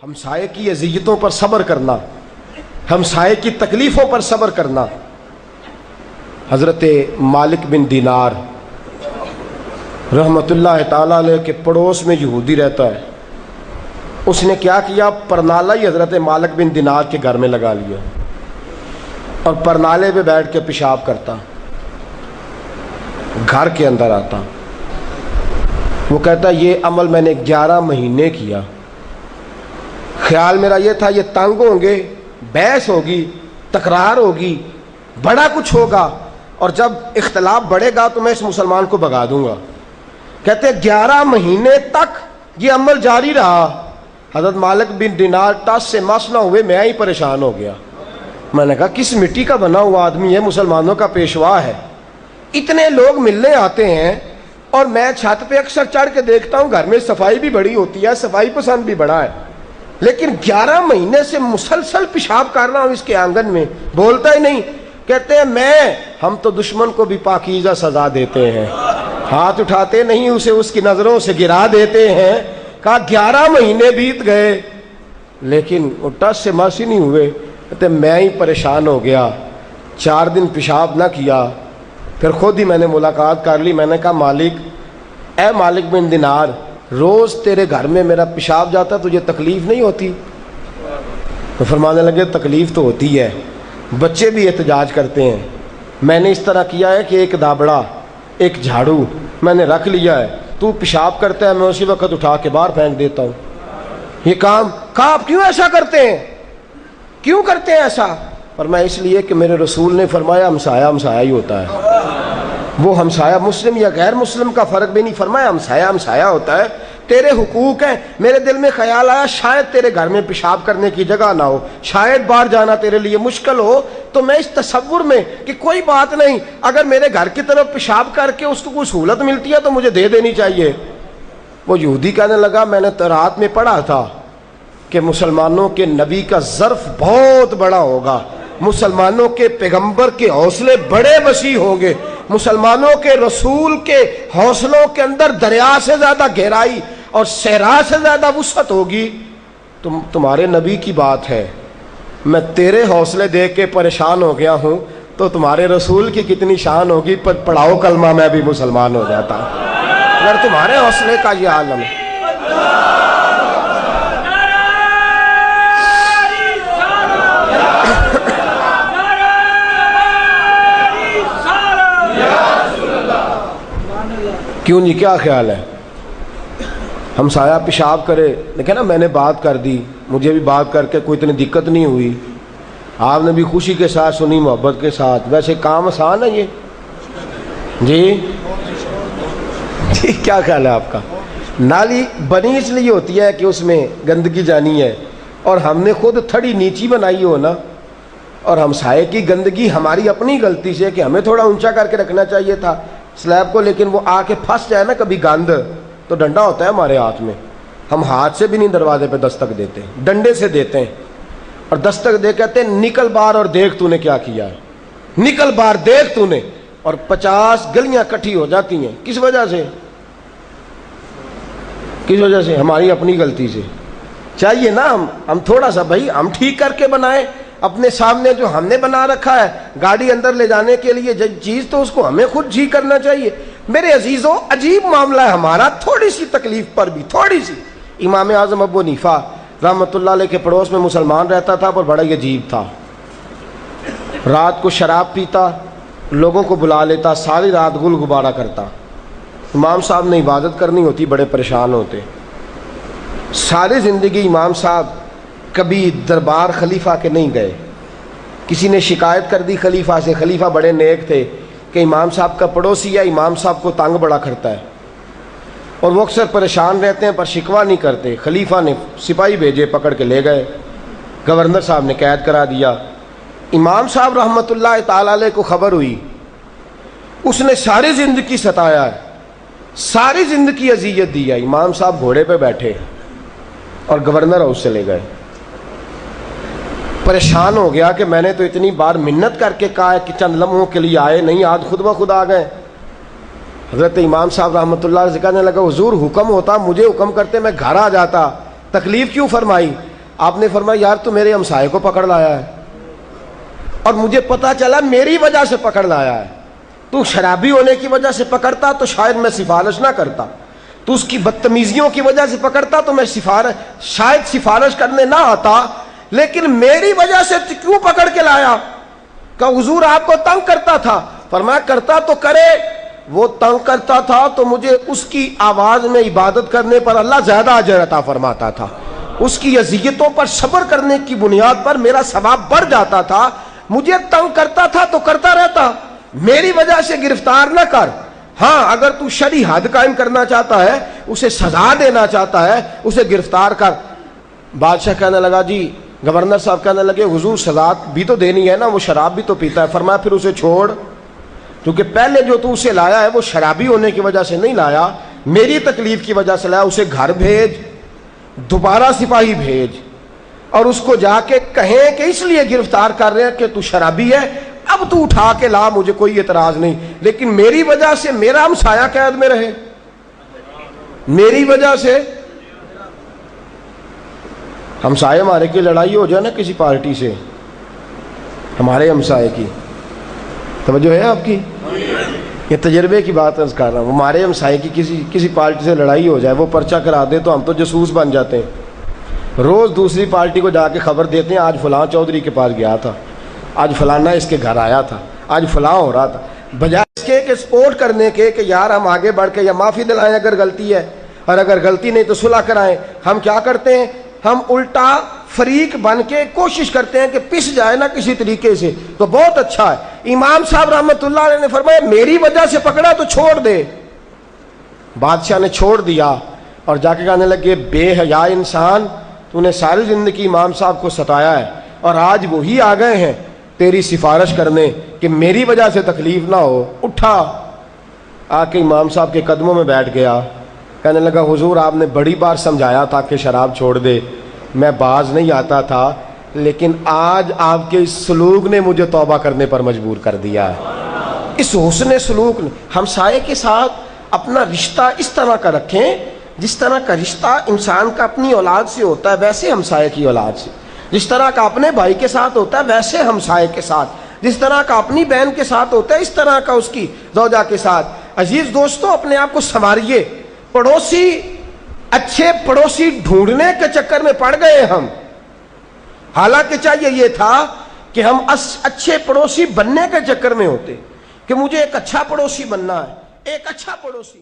ہمسائے کی اذیتوں پر صبر کرنا، ہمسائے کی تکلیفوں پر صبر کرنا۔ حضرت مالک بن دینار رحمۃ اللہ تعالیٰ علیہ کے پڑوس میں یہودی رہتا ہے، اس نے کیا کیا، پرنالہ ہی حضرت مالک بن دینار کے گھر میں لگا لیا اور پرنالے پہ بیٹھ کے پیشاب کرتا، گھر کے اندر آتا۔ وہ کہتا یہ عمل میں نے 11 مہینے کیا، خیال میرا یہ تھا یہ تنگ ہوں گے، بحث ہوگی، تکرار ہوگی، بڑا کچھ ہوگا، اور جب اختلاف بڑھے گا تو میں اس مسلمان کو بھگا دوں گا۔ کہتے 11 مہینے تک یہ عمل جاری رہا۔ حضرت مالک بن دینار ٹس سے مس نہ ہوئے، میں ہی پریشان ہو گیا۔ میں نے کہا کس مٹی کا بنا ہوا آدمی ہے، مسلمانوں کا پیشوا ہے، اتنے لوگ ملنے آتے ہیں، اور میں چھت پہ اکثر چڑھ کے دیکھتا ہوں گھر میں صفائی بھی بڑی ہوتی ہے، صفائی پسند بھی بڑا ہے، لیکن 11 مہینے سے مسلسل پیشاب کر رہا ہوں اس کے آنگن میں، بولتا ہی نہیں۔ کہتے ہیں ہم تو دشمن کو بھی پاکیزہ سزا دیتے ہیں، ہاتھ اٹھاتے نہیں اسے، اس کی نظروں سے گرا دیتے ہیں۔ کہا 11 مہینے بیت گئے لیکن وہ ٹس سے مس ہی نہیں ہوئے۔ کہتے میں ہی پریشان ہو گیا، 4 دن پیشاب نہ کیا، پھر خود ہی میں نے ملاقات کر لی۔ میں نے کہا مالک، اے مالک بن دینار، روز تیرے گھر میں میرا پیشاب جاتا تجھے تکلیف نہیں ہوتی؟ تو فرمانے لگے تکلیف تو ہوتی ہے، بچے بھی احتجاج کرتے ہیں۔ میں نے اس طرح کیا ہے کہ ایک دابڑا، ایک جھاڑو میں نے رکھ لیا ہے، تو پیشاب کرتا ہے میں اسی وقت اٹھا کے باہر پھینک دیتا ہوں۔ یہ کام کہا آپ کیوں ایسا کرتے ہیں، کیوں کرتے ہیں ایسا؟ پر میں اس لیے کہ میرے رسول نے فرمایا ہمسایہ ہمسایہ ہی ہوتا ہے، وہ ہمسایہ مسلم یا غیر مسلم کا فرق بھی نہیں، فرمایا ہمسایہ ہمسایہ ہوتا ہے۔ تیرے حقوق ہیں، میرے دل میں خیال آیا شاید تیرے گھر میں پیشاب کرنے کی جگہ نہ ہو، شاید باہر جانا تیرے لیے مشکل ہو، تو میں اس تصور میں کہ کوئی بات نہیں، اگر میرے گھر کی طرف پیشاب کر کے اس کو کوئی سہولت ملتی ہے تو مجھے دے دینی چاہیے۔ وہ یہودی کہنے لگا میں نے رات میں پڑھا تھا کہ مسلمانوں کے نبی کا ظرف بہت بڑا ہوگا، مسلمانوں کے پیغمبر کے حوصلے بڑے وسیع ہوں گے، مسلمانوں کے رسول کے حوصلوں کے اندر دریا سے زیادہ گہرائی اور صحرا سے زیادہ وسعت ہوگی۔ تمہارے نبی کی بات ہے، میں تیرے حوصلے دیکھ کے پریشان ہو گیا ہوں، تو تمہارے رسول کی کتنی شان ہوگی، پر پڑھاؤ کلمہ میں بھی مسلمان ہو جاتا اگر تمہارے حوصلے کا یہ عالم ہے۔ کیوں نہیں، کیا خیال ہے؟ ہمسایہ پیشاب کرے، دیکھیں نا میں نے بات کر دی، مجھے بھی بات کر کے کوئی اتنی دقت نہیں ہوئی، آپ نے بھی خوشی کے ساتھ سنی، محبت کے ساتھ۔ ویسے کام آسان ہے یہ؟ جی کیا خیال ہے آپ کا؟ نالی بنی اس لیے ہوتی ہے کہ اس میں گندگی جانی ہے، اور ہم نے خود تھڑی نیچی بنائی ہو نا، اور ہمسائے کی گندگی ہماری اپنی غلطی سے کہ ہمیں تھوڑا اونچا کر کے رکھنا چاہیے تھا سلیب کو، لیکن وہ آ کے پھنس جائے نا کبھی گند، تو ڈنڈا ہوتا ہے ہمارے ہاتھ میں، ہم ہاتھ سے بھی نہیں دروازے پہ دستک دیتے، ڈنڈے سے دیتے ہیں، اور دستک دے کہتے ہیں نکل باہر اور دیکھ تو نے کیا کیا ہے، نکل باہر دیکھ تو نے، اور 50 گلیاں کٹھی ہو جاتی ہیں۔ کس وجہ سے؟ کس وجہ سے؟ ہماری اپنی غلطی سے۔ چاہیے نا ہم تھوڑا سا بھائی ہم ٹھیک کر کے بنائیں اپنے سامنے جو ہم نے بنا رکھا ہے، گاڑی اندر لے جانے کے لیے چیز تو اس کو ہمیں خود جی کرنا چاہیے۔ میرے عزیزوں عجیب معاملہ ہے ہمارا، تھوڑی سی تکلیف پر بھی، تھوڑی سی۔ امام اعظم ابو حنیفہ رحمۃ اللہ علیہ کے پڑوس میں مسلمان رہتا تھا، پر بڑا عجیب تھا، رات کو شراب پیتا، لوگوں کو بلا لیتا، ساری رات گل غبارہ کرتا۔ امام صاحب نے عبادت کرنی ہوتی، بڑے پریشان ہوتے۔ ساری زندگی امام صاحب کبھی دربار خلیفہ کے نہیں گئے، کسی نے شکایت کر دی خلیفہ سے، خلیفہ بڑے نیک تھے کہ امام صاحب کا پڑوسی ہے، امام صاحب کو تنگ بڑا کرتا ہے، اور وہ اکثر پریشان رہتے ہیں پر شکوہ نہیں کرتے۔ خلیفہ نے سپاہی بھیجے، پکڑ کے لے گئے، گورنر صاحب نے قید کرا دیا۔ امام صاحب رحمۃ اللہ تعالی علیہ کو خبر ہوئی، اس نے ساری زندگی ستایا ہے، ساری زندگی اذیت دی ہے۔ امام صاحب گھوڑے پہ بیٹھے اور گورنر ہاؤس سے لے گئے۔ پریشان ہو گیا کہ میں نے تو اتنی بار منت کر کے کہا ہے کہ چند لمحوں کے لیے آئے نہیں، آج خود بخود آ گئے۔ حضرت امام صاحب رحمۃ اللہ علیہ سے کہنے لگا حضور حکم ہوتا، مجھے حکم کرتے میں گھر آ جاتا، تکلیف کیوں فرمائی؟ آپ نے فرمایا یار تو میرے ہمسائے کو پکڑ لایا ہے اور مجھے پتا چلا میری وجہ سے پکڑ لایا ہے. تو شرابی ہونے کی وجہ سے پکڑتا تو شاید میں سفارش نہ کرتا, تو اس کی بدتمیزیوں کی وجہ سے پکڑتا تو میں شاید سفارش کرنے نہ آتا, لیکن میری وجہ سے کیوں پکڑ کے لایا؟ کہ حضور آپ کو تنگ کرتا تھا. فرمایا کرتا تو کرے, وہ تنگ کرتا تھا تو مجھے اس کی آواز میں عبادت کرنے پر اللہ زیادہ اجر عطا فرماتا تھا, اس کی اذیتوں پر صبر کرنے کی بنیاد پر میرا ثواب بڑھ جاتا تھا. مجھے تنگ کرتا تھا تو کرتا رہتا, میری وجہ سے گرفتار نہ کر. ہاں اگر تو شرعی حد قائم کرنا چاہتا ہے, اسے سزا دینا چاہتا ہے, اسے گرفتار کر. بادشاہ کہنے لگا جی, گورنر صاحب کہنے لگے حضور سزا بھی تو دینی ہے نا, وہ شراب بھی تو پیتا ہے. فرمایا پھر اسے چھوڑ, کیونکہ پہلے جو تو اسے لایا ہے وہ شرابی ہونے کی وجہ سے نہیں لایا, میری تکلیف کی وجہ سے لایا. اسے گھر بھیج, دوبارہ سپاہی بھیج, اور اس کو جا کے کہیں کہ اس لیے گرفتار کر رہے ہیں کہ تو شرابی ہے, اب تو اٹھا کے لا, مجھے کوئی اعتراض نہیں, لیکن میری وجہ سے میرا ہمسایہ قید میں رہے, میری وجہ سے. ہمسائے ہمارے کی لڑائی ہو جائے نا کسی پارٹی سے, ہمارے ہمسائے کی, توجہ ہے آپ کی؟ یہ تجربے کی بات عرض کر رہا ہوں. ہمارے ہمسائے کی کسی پارٹی سے لڑائی ہو جائے, وہ پرچہ کرا دے تو ہم تو جاسوس بن جاتے ہیں, روز دوسری پارٹی کو جا کے خبر دیتے ہیں آج فلاں چودھری کے پاس گیا تھا, آج فلانا اس کے گھر آیا تھا, آج فلاں ہو رہا تھا. بجائے اس کے کہ سپورٹ کرنے کے کہ یار ہم آگے بڑھ کے یا معافی دلائیں اگر غلطی ہے, اور اگر غلطی نہیں تو صلح کرائیں, ہم کیا کرتے ہیں, ہم الٹا فریق بن کے کوشش کرتے ہیں کہ پس جائے نا کسی طریقے سے. تو بہت اچھا ہے, امام صاحب رحمت اللہ علیہ نے فرمایا میری وجہ سے پکڑا تو چھوڑ دے. بادشاہ نے چھوڑ دیا اور جا کے کہنے لگے بے حیا انسان, تو نے ساری زندگی امام صاحب کو ستایا ہے اور آج وہی آ گئے ہیں تیری سفارش کرنے کہ میری وجہ سے تکلیف نہ ہو. اٹھا آ کے امام صاحب کے قدموں میں بیٹھ گیا, کہنے لگا حضور آپ نے بڑی بار سمجھایا تھا کہ شراب چھوڑ دے, میں باز نہیں آتا تھا, لیکن آج آپ کے اس سلوک نے مجھے توبہ کرنے پر مجبور کر دیا ہے. اس حسن سلوک نے, ہمسائے کے ساتھ اپنا رشتہ اس طرح کا رکھیں جس طرح کا رشتہ انسان کا اپنی اولاد سے ہوتا ہے ویسے ہمسائے کی اولاد سے, جس طرح کا اپنے بھائی کے ساتھ ہوتا ہے ویسے ہمسائے کے ساتھ, جس طرح کا اپنی بہن کے ساتھ ہوتا ہے اس طرح کا اس کی زوجہ کے ساتھ. عزیز دوستو, اپنے آپ کو سنواریے. پڑوسی, اچھے پڑوسی ڈھونڈنے کے چکر میں پڑ گئے ہم, حالانکہ چاہیے یہ تھا کہ ہم اچھے پڑوسی بننے کے چکر میں ہوتے کہ مجھے ایک اچھا پڑوسی بننا ہے, ایک اچھا پڑوسی.